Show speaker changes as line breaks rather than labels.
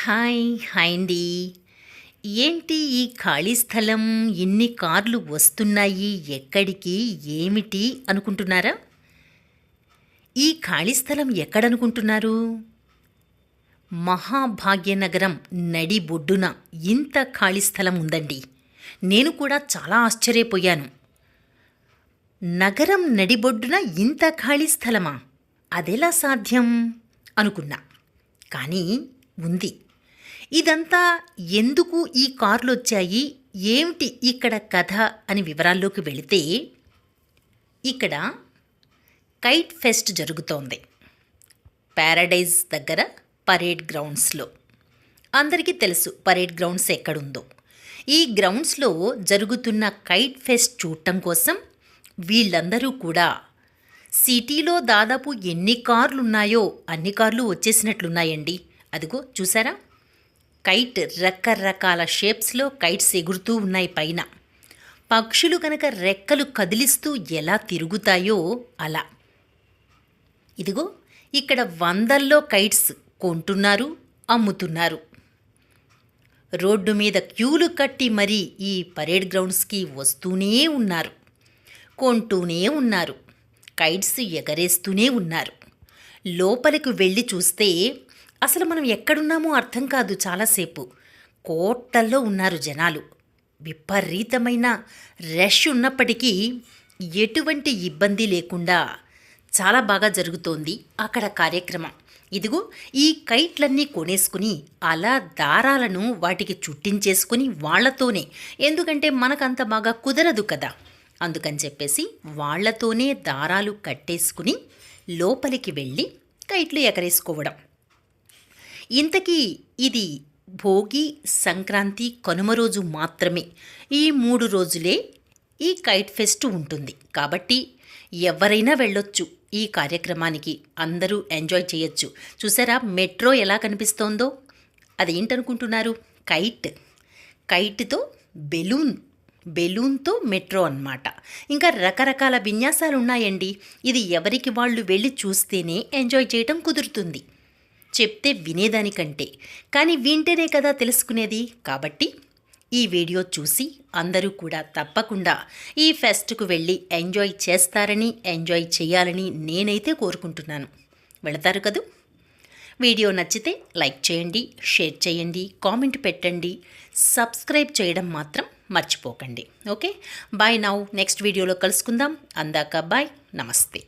Hi hi అండి. ఏంటి ఈ ఖాళీ స్థలం, ఇన్ని కార్లు వస్తున్నాయి, ఎక్కడికి, ఏమిటి అనుకుంటున్నారా? ఈ ఖాళీ స్థలం ఎక్కడనుకుంటున్నారు? మహాభాగ్యనగరం నడిబొడ్డున ఇంత ఖాళీ స్థలం ఉందండి. నేను కూడా చాలా ఆశ్చర్యపోయాను. నగరం నడిబొడ్డున ఇంత ఖాళీ స్థలమా? అదెలా సాధ్యం అనుకున్నా. కానీ ఉంది. ఇదంతా ఎందుకు ఈ కార్లు వచ్చాయి, ఏమిటి ఇక్కడ కథ అని వివరాల్లోకి వెళితే, ఇక్కడ కైట్ ఫెస్ట్ జరుగుతోంది ప్యారడైజ్ దగ్గర పరేడ్ గ్రౌండ్స్లో. అందరికీ తెలుసు పరేడ్ గ్రౌండ్స్ ఎక్కడుందో. ఈ గ్రౌండ్స్లో జరుగుతున్న కైట్ ఫెస్ట్ చూడటం కోసం వీళ్ళందరూ కూడా సిటీలో దాదాపు ఎన్ని కార్లు ఉన్నాయో అన్ని కార్లు వచ్చేసినట్లున్నాయండి. అదిగో చూసారా, కైట్ రకరకాల షేప్స్లో కైట్స్ ఎగురుతూ ఉన్నాయి పైన. పక్షులు కనుక రెక్కలు కదిలిస్తూ ఎలా తిరుగుతాయో అలా. ఇదిగో ఇక్కడ వందల్లో కైట్స్ కొంటున్నారు, అమ్ముతున్నారు. రోడ్డు మీద క్యూలు కట్టి మరీ ఈ పరేడ్ గ్రౌండ్స్కి వస్తూనే ఉన్నారు, కొంటూనే ఉన్నారు, కైట్స్ ఎగరేస్తూనే ఉన్నారు. లోపలికి వెళ్ళి చూస్తే అసలు మనం ఎక్కడున్నామో అర్థం కాదు. చాలాసేపు కోట్లల్లో ఉన్నారు జనాలు. విపరీతమైన రష్ ఉన్నప్పటికీ ఎటువంటి ఇబ్బంది లేకుండా చాలా బాగా జరుగుతోంది అక్కడ కార్యక్రమం. ఇదిగో ఈ కైట్లన్నీ కొనేసుకుని అలా దారాలను వాటికి చుట్టించేసుకుని వాళ్లతోనే, ఎందుకంటే మనకంత బాగా కుదరదు కదా, అందుకని చెప్పేసి వాళ్లతోనే దారాలు కట్టేసుకుని లోపలికి వెళ్ళి కైట్లు ఎగరేసుకోవడం. ఇంతకీ ఇది భోగి, సంక్రాంతి, కనుమ రోజు మాత్రమే. ఈ 3 రోజులే ఈ కైట్ ఫెస్ట్ ఉంటుంది. కాబట్టి ఎవరైనా వెళ్ళొచ్చు ఈ కార్యక్రమానికి, అందరూ ఎంజాయ్ చేయొచ్చు. చూసారా మెట్రో ఎలా కనిపిస్తోందో? అదేంటనుకుంటున్నారు? కైట్తో బెలూన్తో మెట్రో అన్నమాట. ఇంకా రకరకాల విన్యాసాలు ఉన్నాయండి. ఇది ఎవరికి వాళ్ళు వెళ్ళి చూస్తేనే ఎంజాయ్ చేయటం కుదురుతుంది, చెప్తే వినేదానికంటే. కానీ వింటేనే కదా తెలుసుకునేది. కాబట్టి ఈ వీడియో చూసి అందరూ కూడా తప్పకుండా ఈ ఫెస్ట్కు వెళ్ళి ఎంజాయ్ చేస్తారని, ఎంజాయ్ చేయాలని నేనైతే కోరుకుంటున్నాను. వెళతారు కదూ? వీడియో నచ్చితే లైక్ చేయండి, షేర్ చేయండి, కామెంట్ పెట్టండి, సబ్స్క్రైబ్ చేయడం మాత్రం మర్చిపోకండి. Okay, bye. నౌ నెక్స్ట్ వీడియోలో కలుసుకుందాం. అందాక బాయ్, నమస్తే.